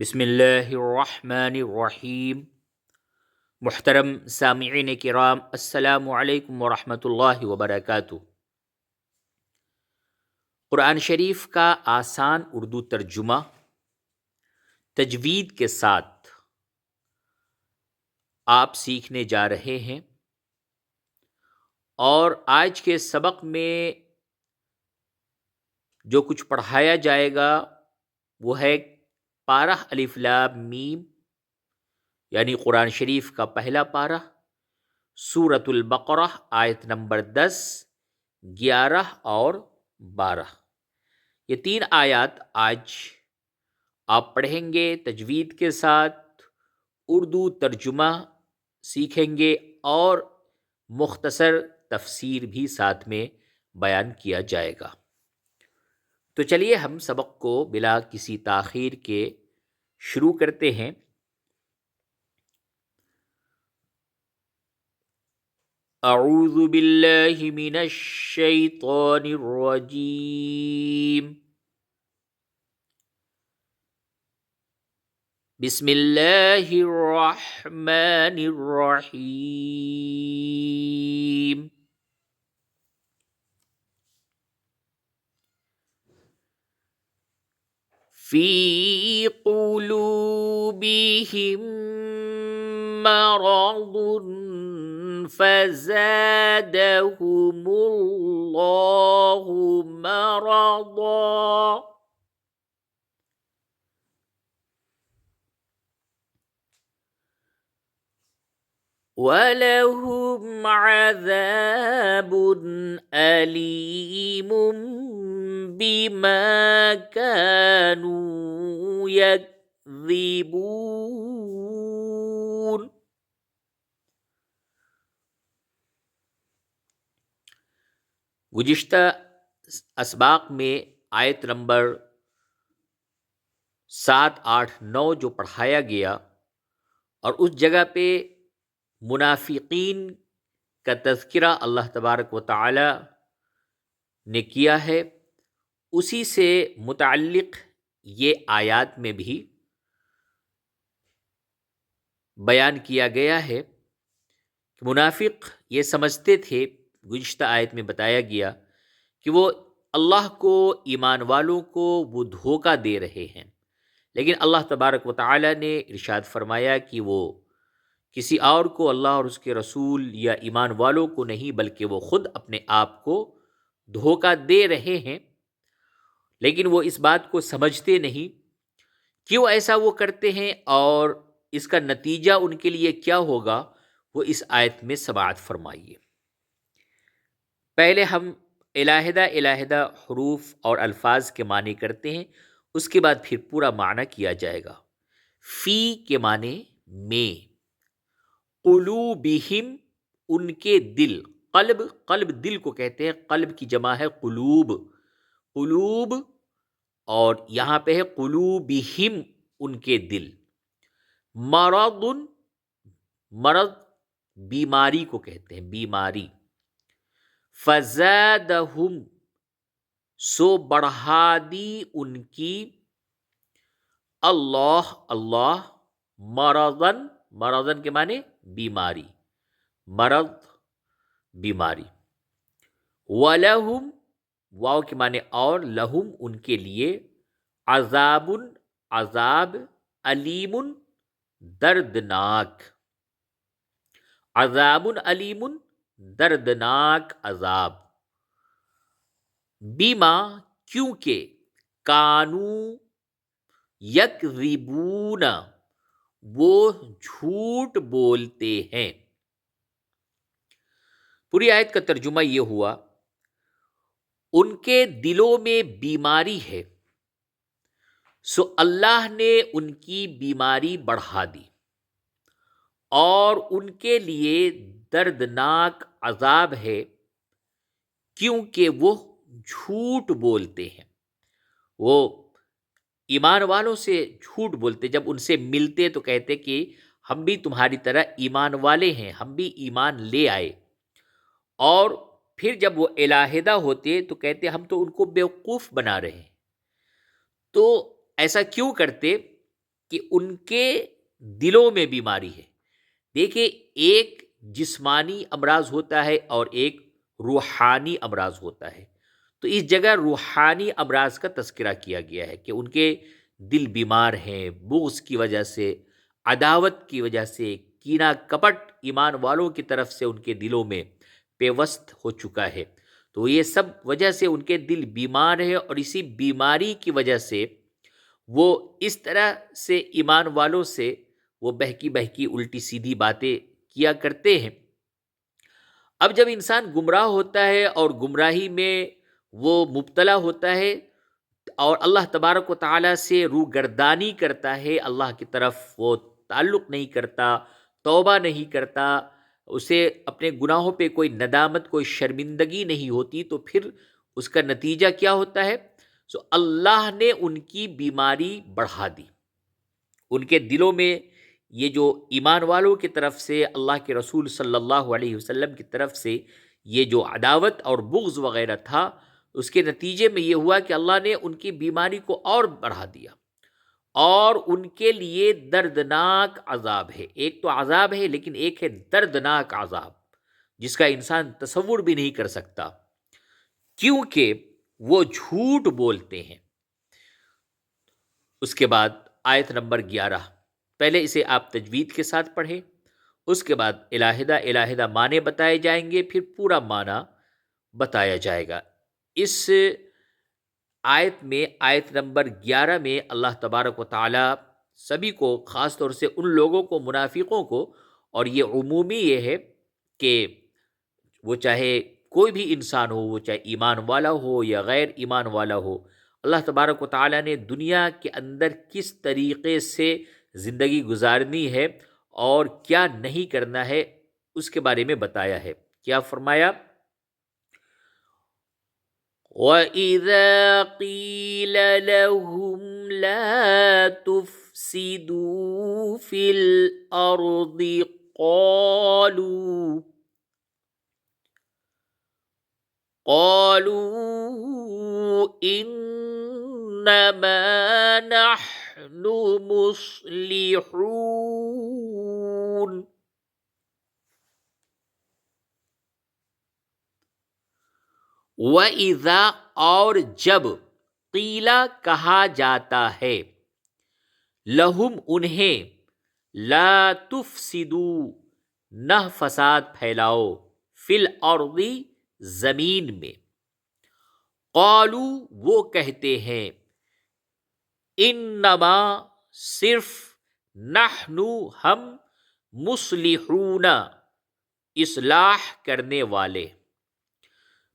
بسم اللہ الرحمن الرحیم۔ محترم سامعین کرام، السلام علیکم ورحمۃ اللہ وبرکاتہ۔ قرآن شریف کا آسان اردو ترجمہ تجوید کے ساتھ آپ سیکھنے جا رہے ہیں، اور آج کے سبق میں جو کچھ پڑھایا جائے گا وہ ہے پارہ الف لام میم، یعنی قرآن شریف کا پہلا پارہ، سورۃ البقرہ آیت نمبر 10، 11 اور 12۔ یہ 3 آیات آج آپ پڑھیں گے تجوید کے ساتھ، اردو ترجمہ سیکھیں گے اور مختصر تفسیر بھی ساتھ میں بیان کیا جائے گا۔ تو چلیے ہم سبق کو بلا کسی تاخیر کے شروع کرتے ہیں۔ اعوذ باللہ من الشیطان الرجیم، بسم اللہ الرحمن الرحیم۔ فی قلوبہم مرض فزادهم اللہ مرضا، وَلَهُمْ عَذَابٌ أَلِيمٌ بِمَا كَانُوا يَكْذِبُونَ۔ گزشتہ اسباق میں آیت نمبر 7، 8، 9 جو پڑھایا گیا، اور اس جگہ پہ منافقین کا تذکرہ اللہ تبارک و تعالی نے کیا ہے، اسی سے متعلق یہ آیات میں بھی بیان کیا گیا ہے کہ منافق یہ سمجھتے تھے، گزشتہ آیت میں بتایا گیا کہ وہ اللہ کو، ایمان والوں کو وہ دھوکہ دے رہے ہیں، لیکن اللہ تبارک و تعالی نے ارشاد فرمایا کہ وہ کسی اور کو، اللہ اور اس کے رسول یا ایمان والوں کو نہیں، بلکہ وہ خود اپنے آپ کو دھوکہ دے رہے ہیں، لیکن وہ اس بات کو سمجھتے نہیں۔ کیوں ایسا وہ کرتے ہیں اور اس کا نتیجہ ان کے لیے کیا ہوگا، وہ اس آیت میں سماعت فرمائیے۔ پہلے ہم علیحدہ حروف اور الفاظ کے معنی کرتے ہیں، اس کے بعد پھر پورا معنی کیا جائے گا۔ فی کے معنی میں، قلوبہم ان کے دل، قلب دل کو کہتے ہیں، قلب کی جمع ہے قلوب، اور یہاں پہ ہے قلوبہم ان کے دل، مرض بیماری کو کہتے ہیں، بیماری، فزادہم سو بڑھا دی ان کی، اللہ مرضن کے معنی بیماری، مرض بیماری، وَلَهُمْ واو کے معنی اور، لہم ان کے لیے، عذاب علیم دردناک، عذاب علیم دردناک عذاب، بیما کیونکہ، کانو یکذبون وہ جھوٹ بولتے ہیں۔ پوری آیت کا ترجمہ یہ ہوا، ان کے دلوں میں بیماری ہے، سو اللہ نے ان کی بیماری بڑھا دی، اور ان کے لیے دردناک عذاب ہے، کیونکہ وہ جھوٹ بولتے ہیں۔ وہ ایمان والوں سے جھوٹ بولتے، جب ان سے ملتے تو کہتے کہ ہم بھی تمہاری طرح ایمان والے ہیں، ہم بھی ایمان لے آئے، اور پھر جب وہ علیحدہ ہوتے تو کہتے ہم تو ان کو بیوقوف بنا رہے ہیں۔ تو ایسا کیوں کرتے؟ کہ ان کے دلوں میں بیماری ہے. دیکھیں، ایک جسمانی امراض ہوتا ہے اور ایک روحانی امراض ہوتا ہے. تو اس جگہ روحانی امراض کا تذکرہ کیا گیا ہے کہ ان کے دل بیمار ہیں، بغض کی وجہ سے، عداوت کی وجہ سے، کینہ کپٹ ایمان والوں کی طرف سے ان کے دلوں میں پیوست ہو چکا ہے. تو یہ سب وجہ سے ان کے دل بیمار ہے، اور اسی بیماری کی وجہ سے وہ اس طرح سے ایمان والوں سے وہ بہکی بہکی الٹی سیدھی باتیں کیا کرتے ہیں. اب جب انسان گمراہ ہوتا ہے اور گمراہی میں وہ مبتلا ہوتا ہے اور اللہ تبارک و تعالیٰ سے روگردانی کرتا ہے، اللہ کی طرف وہ تعلق نہیں کرتا، توبہ نہیں کرتا، اسے اپنے گناہوں پہ کوئی ندامت، کوئی شرمندگی نہیں ہوتی، تو پھر اس کا نتیجہ کیا ہوتا ہے؟ اللہ نے ان کی بیماری بڑھا دی. ان کے دلوں میں یہ جو ایمان والوں کی طرف سے، اللہ کے رسول صلی اللہ علیہ وسلم کی طرف سے یہ جو عداوت اور بغض وغیرہ تھا، اس کے نتیجے میں یہ ہوا کہ اللہ نے ان کی بیماری کو اور بڑھا دیا، اور ان کے لیے دردناک عذاب ہے. ایک تو عذاب ہے، لیکن ایک ہے دردناک عذاب جس کا انسان تصور بھی نہیں کر سکتا، کیونکہ وہ جھوٹ بولتے ہیں. اس کے بعد آیت نمبر 11، پہلے اسے آپ تجوید کے ساتھ پڑھیں، اس کے بعد علیحدہ علیحدہ معنی بتائے جائیں گے، پھر پورا معنی بتایا جائے گا. اس آیت میں، آیت نمبر 11 میں اللہ تبارک و تعالی سبھی کو، خاص طور سے ان لوگوں کو، منافقوں کو، اور یہ عمومی یہ ہے کہ وہ چاہے کوئی بھی انسان ہو، وہ چاہے ایمان والا ہو یا غیر ایمان والا ہو، اللہ تبارک و تعالیٰ نے دنیا کے اندر کس طریقے سے زندگی گزارنی ہے اور کیا نہیں کرنا ہے اس کے بارے میں بتایا ہے. کیا فرمایا؟ وَإِذَا قِيلَ لَهُمْ لَا تُفْسِدُوا فِي الْأَرْضِ قالوا إنما نحن مصلحون. وَإِذَا، اور جب، قیلا کہا جاتا ہے، لہم انہیں، لا تفسدوا نہ فساد پھیلاؤ، فی الارض زمین میں، قالو وہ کہتے ہیں، انما صرف، نحن ہم، مصلحون اصلاح کرنے والے.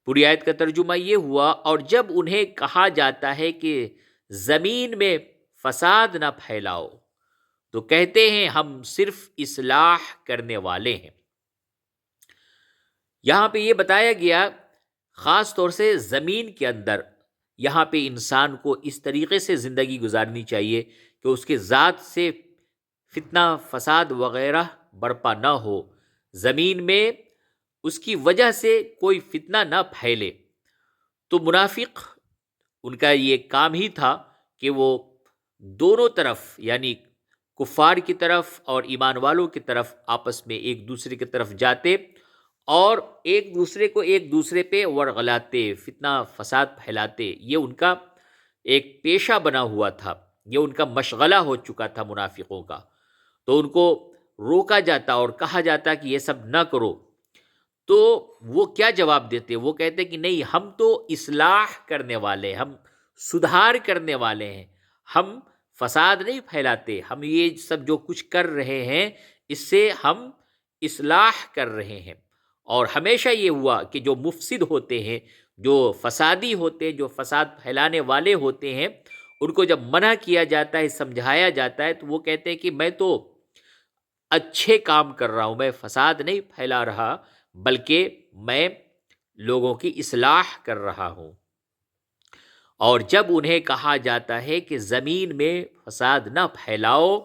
پوری آیت کا ترجمہ یہ ہوا، اور جب انہیں کہا جاتا ہے کہ زمین میں فساد نہ پھیلاؤ، تو کہتے ہیں ہم صرف اصلاح کرنے والے ہیں. یہاں پہ یہ بتایا گیا خاص طور سے زمین کے اندر، یہاں پہ انسان کو اس طریقے سے زندگی گزارنی چاہیے کہ اس کے ذات سے فتنہ فساد وغیرہ برپا نہ ہو، زمین میں اس کی وجہ سے کوئی فتنہ نہ پھیلے. تو منافق، ان کا یہ کام ہی تھا کہ وہ دونوں طرف، یعنی کفار کی طرف اور ایمان والوں کی طرف، آپس میں ایک دوسرے کی طرف جاتے اور ایک دوسرے کو ایک دوسرے پہ ورغلاتے، فتنہ فساد پھیلاتے. یہ ان کا ایک پیشہ بنا ہوا تھا، یہ ان کا مشغلہ ہو چکا تھا منافقوں کا. تو ان کو روکا جاتا اور کہا جاتا کہ یہ سب نہ کرو، تو وہ کیا جواب دیتے؟ وہ کہتے کہ نہیں، ہم تو اصلاح کرنے والے، ہم سدھار کرنے والے ہیں، ہم فساد نہیں پھیلاتے، ہم یہ سب جو کچھ کر رہے ہیں اس سے ہم اصلاح کر رہے ہیں. اور ہمیشہ یہ ہوا کہ جو مفسد ہوتے ہیں، جو فسادی ہوتے ہیں، جو فساد پھیلانے والے ہوتے ہیں، ان کو جب منع کیا جاتا ہے، سمجھایا جاتا ہے، تو وہ کہتے ہیں کہ میں تو اچھے کام کر رہا ہوں، میں فساد نہیں پھیلا رہا، بلکہ میں لوگوں کی اصلاح کر رہا ہوں. اور جب انہیں کہا جاتا ہے کہ زمین میں فساد نہ پھیلاؤ،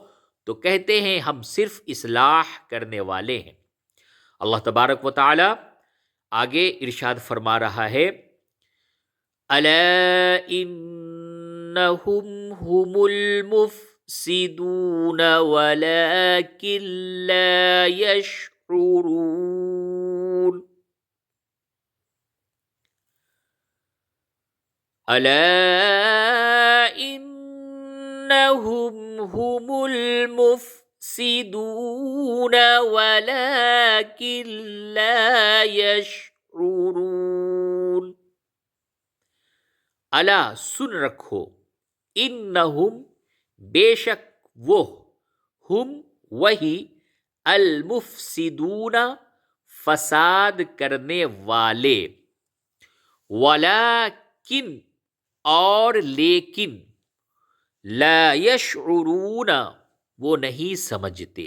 تو کہتے ہیں ہم صرف اصلاح کرنے والے ہیں. اللہ تبارک و تعالی آگے ارشاد فرما رہا ہے، الا انہم هم المفسدون ولكن لا يشعرون ألا إنهم هم المفسدون ولكن لا يشعرون الا سن رکھو انہم بے شک وہ ہم وہی المفسدون فساد کرنے والے ولیکن اور لیکن لا یشعرون وہ نہیں سمجھتے.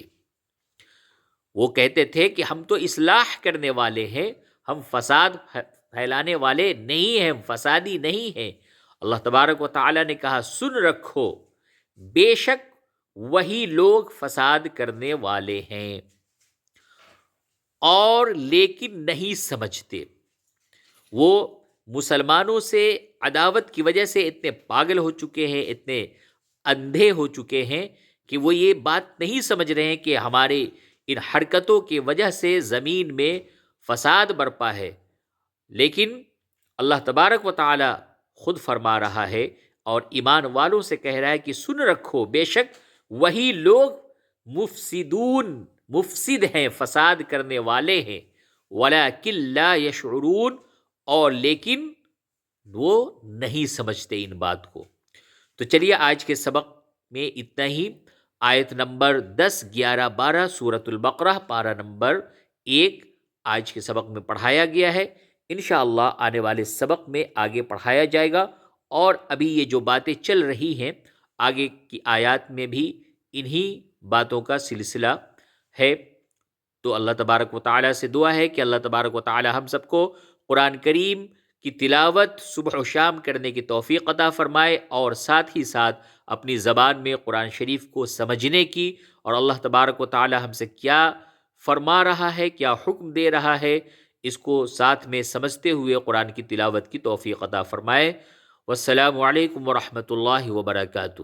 وہ کہتے تھے کہ ہم تو اصلاح کرنے والے ہیں، ہم فساد پھیلانے والے نہیں ہیں، ہم فسادی نہیں ہیں. اللہ تبارک و تعالی نے کہا سن رکھو بے شک وہی لوگ فساد کرنے والے ہیں اور لیکن نہیں سمجھتے. وہ مسلمانوں سے عداوت کی وجہ سے اتنے پاگل ہو چکے ہیں، اتنے اندھے ہو چکے ہیں کہ وہ یہ بات نہیں سمجھ رہے ہیں کہ ہمارے ان حرکتوں کی وجہ سے زمین میں فساد برپا ہے. لیکن اللہ تبارک و تعالی خود فرما رہا ہے اور ایمان والوں سے کہہ رہا ہے کہ سن رکھو بے شک وہی لوگ مفسد ہیں، فساد کرنے والے ہیں. وَلَكِنْ لَا يَشْعُرُونَ اور لیکن وہ نہیں سمجھتے ان بات کو. تو چلیے آج کے سبق میں اتنا ہی. آیت نمبر 10، 11، 12 سورۃ البقرہ پارہ نمبر 1 آج کے سبق میں پڑھایا گیا ہے. انشاءاللہ آنے والے سبق میں آگے پڑھایا جائے گا، اور ابھی یہ جو باتیں چل رہی ہیں آگے کی آیات میں بھی انہی باتوں کا سلسلہ ہے. تو اللہ تبارک و تعالی سے دعا ہے کہ اللہ تبارک و تعالی ہم سب کو قرآن کریم کی تلاوت صبح و شام کرنے کی توفیق عطا فرمائے، اور ساتھ ہی ساتھ اپنی زبان میں قرآن شریف کو سمجھنے کی، اور اللہ تبارک و تعالی ہم سے کیا فرما رہا ہے، کیا حکم دے رہا ہے، اس کو ساتھ میں سمجھتے ہوئے قرآن کی تلاوت کی توفیق عطا فرمائے. والسلام علیکم ورحمۃ اللہ وبرکاتہ.